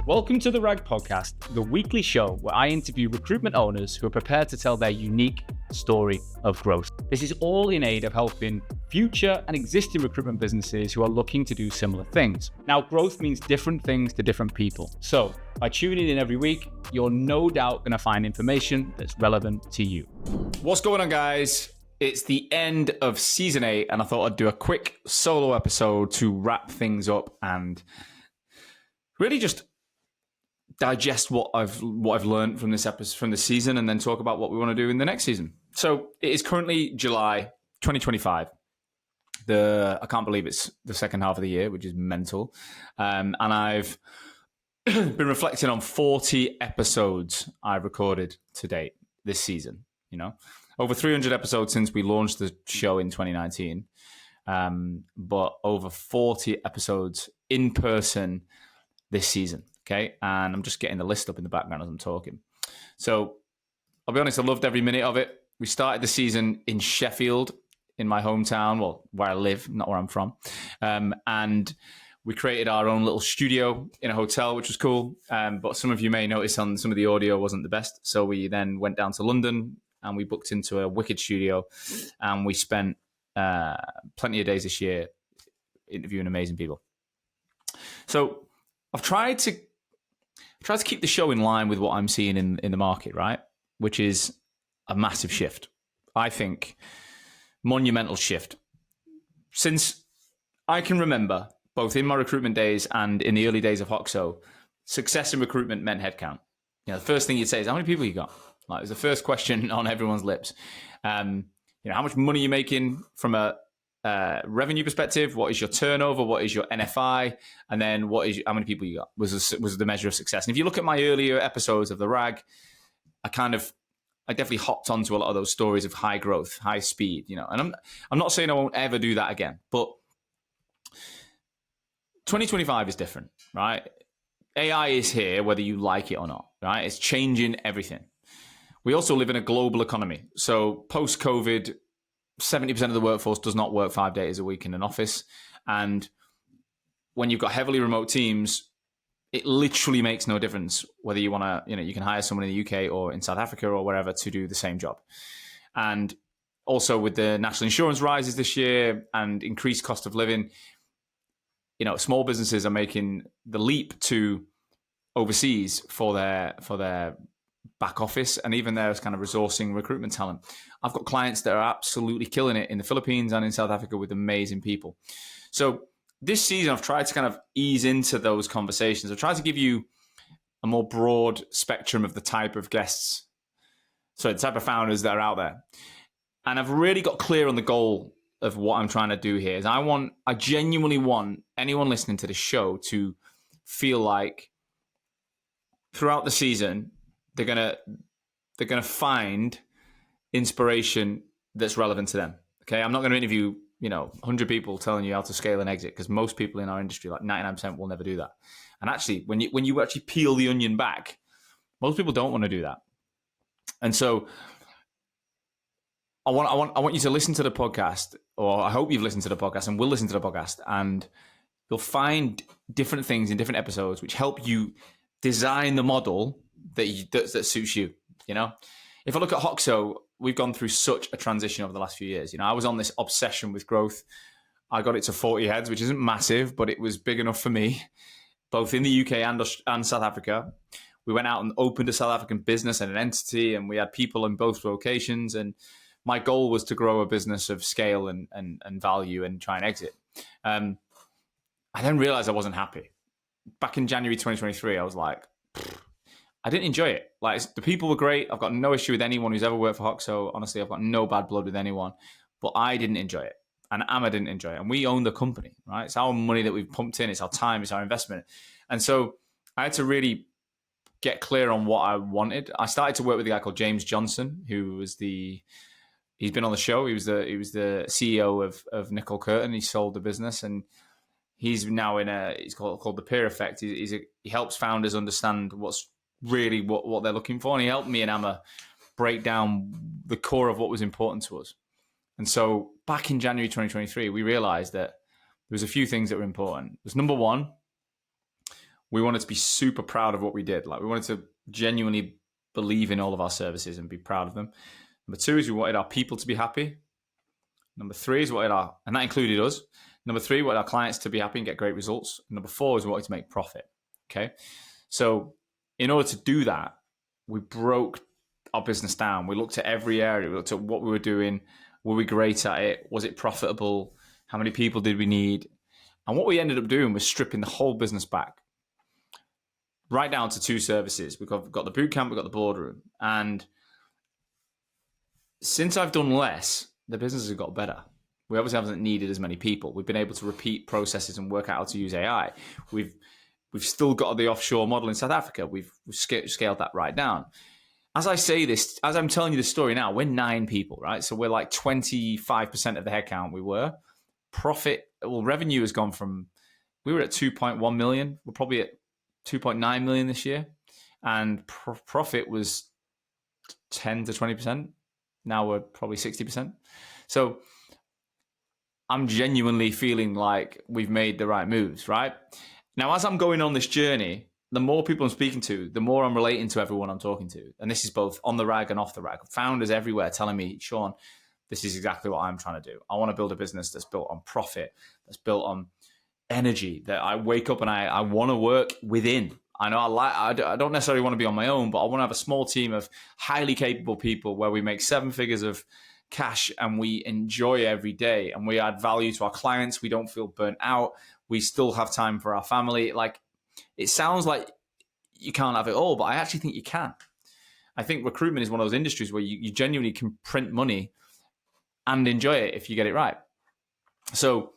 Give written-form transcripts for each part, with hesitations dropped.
Welcome to the RAG Podcast, the weekly show where I interview recruitment owners who are prepared to tell their unique story of growth. This is all in aid of helping future and existing recruitment businesses who are looking to do similar things. Now, growth means different things to different people. So by tuning in every week, you're no doubt going to find information that's relevant to you. What's going on, guys? It's the end of season 8, and I thought I'd do a quick solo episode to wrap things up and really just digest what I've learned from this episode, from this season, and then talk about what we want to do in the next season. So it is currently July 2025. I can't believe it's the second half of the year, which is mental. And I've been reflecting on 40 episodes I've recorded to date this season. You know, over 300 episodes since we launched the show in 2019, but over 40 episodes in person this season. Okay, and I'm just getting the list up in the background as I'm talking. So I'll be honest, I loved every minute of it. We started the season in Sheffield, in my hometown, well, where I live, not where I'm from. And we created our own little studio in a hotel, which was cool. But some of you may notice on some of the audio wasn't the best. So we then went down to London and we booked into a wicked studio. And we spent plenty of days this year interviewing amazing people. So I've tried to keep the show in line with what I'm seeing in the market, right? Which is a massive shift. I think monumental shift. Since I can remember, both in my recruitment days and in the early days of Hoxo, success in recruitment meant headcount. You know, the first thing you'd say is, how many people you got? Like, it was the first question on everyone's lips. You know, how much money are you making from a revenue perspective? What is your turnover? What is your NFI? And then how many people you got was the measure of success. And if you look at my earlier episodes of the RAG, I definitely hopped onto a lot of those stories of high growth, high speed, you know, and I'm not saying I won't ever do that again, but 2025 is different, right? AI is here, whether you like it or not, right? It's changing everything. We also live in a global economy. So post-COVID, 70% of the workforce does not work 5 days a week in an office. And when you've got heavily remote teams, it literally makes no difference whether you want to, you know, you can hire someone in the UK or in South Africa or wherever to do the same job. And also with the national insurance rises this year and increased cost of living, you know, small businesses are making the leap to overseas for their back office and even their kind of resourcing recruitment talent. I've got clients that are absolutely killing it in the Philippines and in South Africa with amazing people. So this season, I've tried to kind of ease into those conversations. I've tried to give you a more broad spectrum of the type of guests, so the type of founders that are out there. And I've really got clear on the goal of what I'm trying to do here. Is I genuinely want anyone listening to the show to feel like throughout the season, they're gonna find inspiration that's relevant to them. Okay, I'm not going to interview 100 people telling you how to scale and exit, because most people in our industry, like 99%, will never do that. And actually, when you actually peel the onion back, most people don't want to do that. And so, I want you to listen to the podcast, or I hope you've listened to the podcast and will listen to the podcast, and you'll find different things in different episodes which help you design the model that suits you. You know, if I look at Hoxo, we've gone through such a transition over the last few years. You know, I was on this obsession with growth. I got it to 40 heads, which isn't massive, but it was big enough for me, both in the UK and South Africa. We went out and opened a South African business and an entity, and we had people in both locations. And my goal was to grow a business of scale and value and try and exit. I then realized I wasn't happy. Back in January 2023, I was like, I didn't enjoy it. Like, the people were great. I've got no issue with anyone who's ever worked for Hoxo. Honestly, I've got no bad blood with anyone. But I didn't enjoy it. And Amma didn't enjoy it. And we own the company, right? It's our money that we've pumped in. It's our time. It's our investment. And so I had to really get clear on what I wanted. I started to work with a guy called James Johnson, who was he's been on the show. He was the CEO of Nicole Curtin. He sold the business, and he's now he's called the Peer Effect. He helps founders understand what's really what they're looking for. And he helped me and Amma break down the core of what was important to us. And so back in January 2023, we realized that there was a few things that were important. It was, number one, we wanted to be super proud of what we did. Like, we wanted to genuinely believe in all of our services and be proud of them. Number 2 is we wanted our people to be happy. Number 3 is and that included us. Number 3, we wanted our clients to be happy and get great results. Number 4 is we wanted to make profit. Okay. So in order to do that, we broke our business down. We looked at every area. We looked at what we were doing. Were we great at it? Was it profitable? How many people did we need? And what we ended up doing was stripping the whole business back, right down to 2 services. We've got the boot camp, we've got the boardroom. And since I've done less, the business has got better. We obviously haven't needed as many people. We've been able to repeat processes and work out how to use AI. We've still got the offshore model in South Africa. We've scaled that right down. As I say this, as I'm telling you this story now, we're 9 people, right? So we're like 25% of the headcount we were. Revenue has gone from, we were at 2.1 million. We're probably at 2.9 million this year. And profit was 10 to 20%. Now we're probably 60%. So I'm genuinely feeling like we've made the right moves, right? Now, as I'm going on this journey, the more people I'm speaking to, the more I'm relating to everyone I'm talking to. And this is both on the rag and off the rag. Founders everywhere telling me, Sean, this is exactly what I'm trying to do. I want to build a business that's built on profit, that's built on energy, that I wake up and I want to work within. I know I don't necessarily want to be on my own, but I want to have a small team of highly capable people where we make 7 figures of cash and we enjoy every day and we add value to our clients. We don't feel burnt out. We still have time for our family. Like, it sounds like you can't have it all, but I actually think you can. I think recruitment is one of those industries where you genuinely can print money and enjoy it if you get it right. So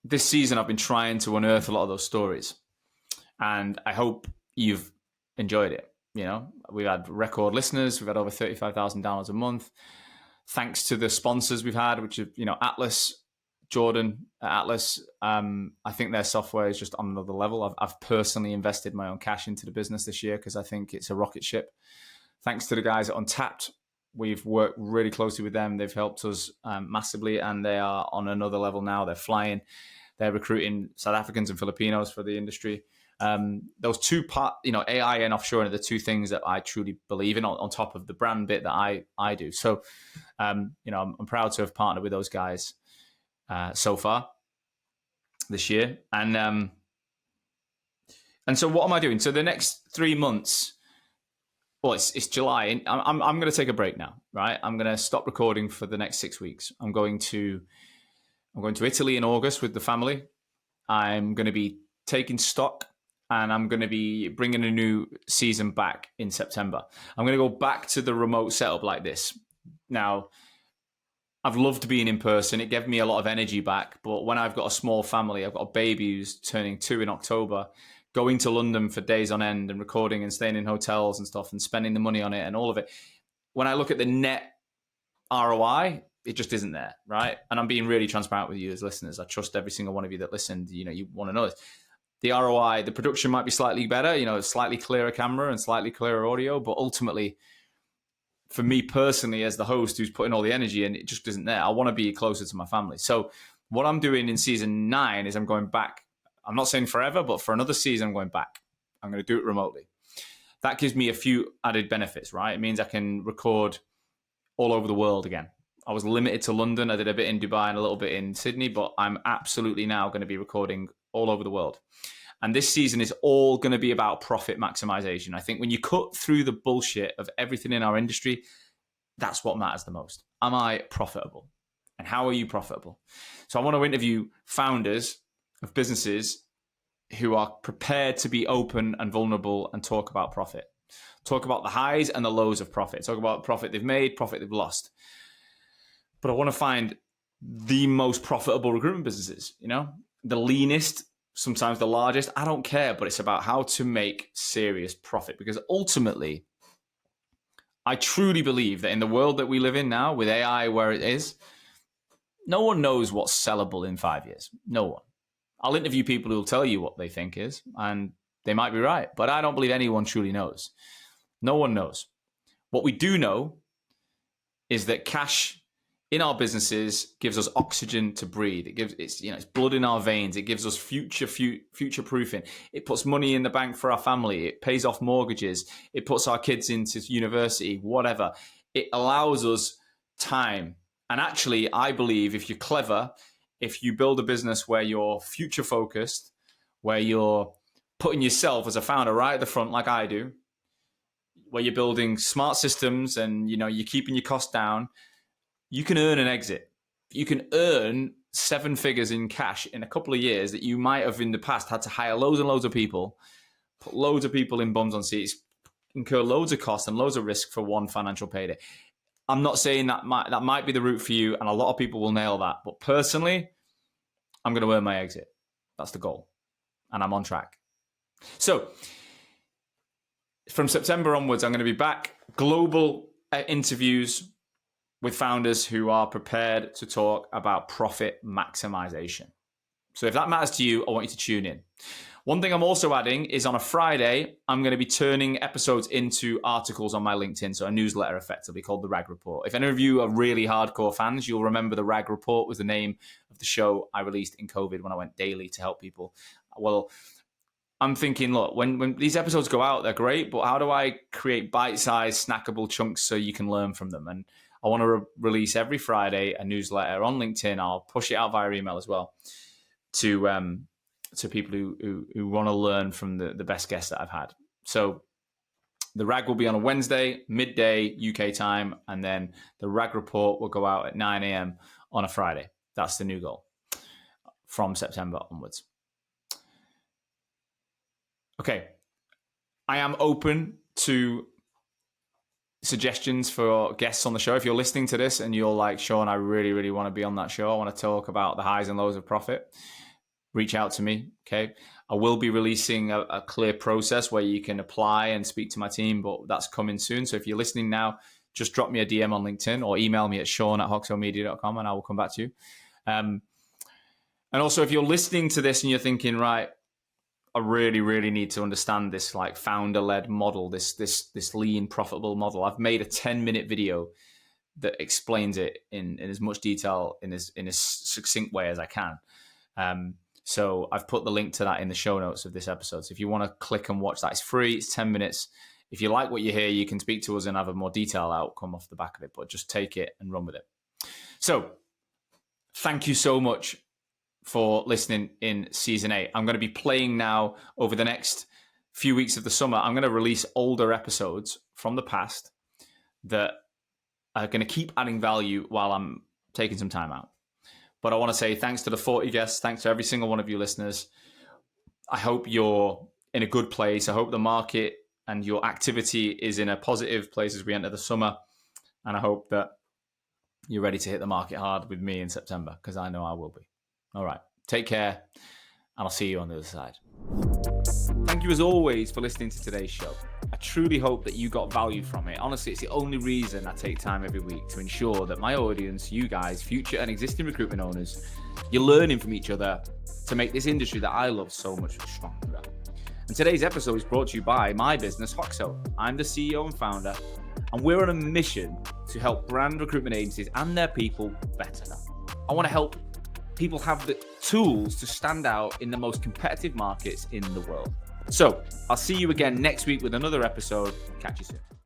this season, I've been trying to unearth a lot of those stories, and I hope you've enjoyed it. You know, we've had record listeners. We've had over $35,000 a month. Thanks to the sponsors we've had, which are, Atlas, Jordan at Atlas. I think their software is just on another level. I've personally invested my own cash into the business this year because I think it's a rocket ship. Thanks to the guys at Untapped. We've worked really closely with them. They've helped us massively, and they are on another level now. They're flying. They're recruiting South Africans and Filipinos for the industry. Those 2 parts, AI and offshore are the 2 things that I truly believe in on top of the brand bit that I do. So, I'm proud to have partnered with those guys so far this year. And so what am I doing? So the next 3 months, well, it's July, and I'm going to take a break now, right? I'm going to stop recording for the next 6 weeks. I'm going to Italy in August with the family. I'm going to be taking stock, and I'm going to be bringing a new season back in September. I'm going to go back to the remote setup like this. Now, I've loved being in person. It gave me a lot of energy back. But when I've got a small family, I've got a baby who's turning 2 in October, going to London for days on end and recording and staying in hotels and stuff and spending the money on it and all of it. When I look at the net ROI, it just isn't there, right? And I'm being really transparent with you as listeners. I trust every single one of you that listened. You want to know this. The ROI, the production might be slightly better, slightly clearer camera and slightly clearer audio, but ultimately, for me personally, as the host who's putting all the energy in, it just isn't there. I want to be closer to my family. So what I'm doing in season 9 is I'm going back. I'm not saying forever, but for another season, I'm going back. I'm going to do it remotely. That gives me a few added benefits, right? It means I can record all over the world again. I was limited to London. I did a bit in Dubai and a little bit in Sydney, but I'm absolutely now going to be recording all over the world. And this season is all going to be about profit maximization. I think when you cut through the bullshit of everything in our industry, that's what matters the most. Am I profitable? And how are you profitable? So I want to interview founders of businesses who are prepared to be open and vulnerable and talk about profit. Talk about the highs and the lows of profit. Talk about profit they've made, profit they've lost. But I want to find the most profitable recruitment businesses, the leanest, sometimes the largest. I don't care, but it's about how to make serious profit, because ultimately, I truly believe that in the world that we live in now, with AI where it is, no one knows what's sellable in 5 years. No one. I'll interview people who will tell you what they think is, and they might be right, but I don't believe anyone truly knows. No one knows. What we do know is that cash in our businesses gives us oxygen to breathe. It's blood in our veins. It gives us future proofing. It puts money in the bank for our family. It pays off mortgages. It puts our kids into university, whatever. It allows us time. And actually, I believe if you're clever, if you build a business where you're future focused, where you're putting yourself as a founder right at the front, like I do, where you're building smart systems and you're keeping your costs down, you can earn an exit. You can earn 7 figures in cash in a couple of years that you might have in the past had to hire loads and loads of people, put loads of people in bums on seats, incur loads of costs and loads of risk for one financial payday. I'm not saying that might be the route for you, and a lot of people will nail that. But personally, I'm going to earn my exit. That's the goal. And I'm on track. So from September onwards, I'm going to be back. Global interviews with founders who are prepared to talk about profit maximization. So if that matters to you, I want you to tune in. One thing I'm also adding is on a Friday, I'm going to be turning episodes into articles on my LinkedIn, so a newsletter effectively called The Rag Report. If any of you are really hardcore fans, you'll remember The Rag Report was the name of the show I released in COVID when I went daily to help people. Well, I'm thinking, look, when these episodes go out, they're great, but how do I create bite-sized, snackable chunks so you can learn from them? And I want to release every Friday a newsletter on LinkedIn. I'll push it out via email as well to people who want to learn from the best guests that I've had. So the Rag will be on a Wednesday, midday UK time, and then the Rag Report will go out at 9 a.m. on a Friday. That's the new goal from September onwards. Okay, I am open to suggestions for guests on the show. If you're listening to this and you're like, Sean, I really, really want to be on that show. I want to talk about the highs and lows of profit. Reach out to me, okay? I will be releasing a clear process where you can apply and speak to my team, but that's coming soon. So if you're listening now, just drop me a DM on LinkedIn or email me at sean@hoxomedia.com and I will come back to you. And also, if you're listening to this and you're thinking, right, I really, really need to understand this like founder-led model, this lean, profitable model. I've made a 10-minute video that explains it in as much detail in as succinct way as I can. So I've put the link to that in the show notes of this episode. So if you want to click and watch that, it's free. It's 10 minutes. If you like what you hear, you can speak to us and have a more detailed outcome off the back of it, but just take it and run with it. So thank you so much for listening in season 8. I'm going to be playing now over the next few weeks of the summer. I'm going to release older episodes from the past that are going to keep adding value while I'm taking some time out. But I want to say thanks to the 40 guests. Thanks to every single one of you listeners. I hope you're in a good place. I hope the market and your activity is in a positive place as we enter the summer. And I hope that you're ready to hit the market hard with me in September, because I know I will be. All right. Take care, and I'll see you on the other side. Thank you as always for listening to today's show. I truly hope that you got value from it. Honestly, it's the only reason I take time every week to ensure that my audience, you guys, future and existing recruitment owners, you're learning from each other to make this industry that I love so much stronger. And today's episode is brought to you by my business, Hoxo. I'm the CEO and founder, and we're on a mission to help brand recruitment agencies and their people better. I want to help people have the tools to stand out in the most competitive markets in the world. So I'll see you again next week with another episode. Catch you soon.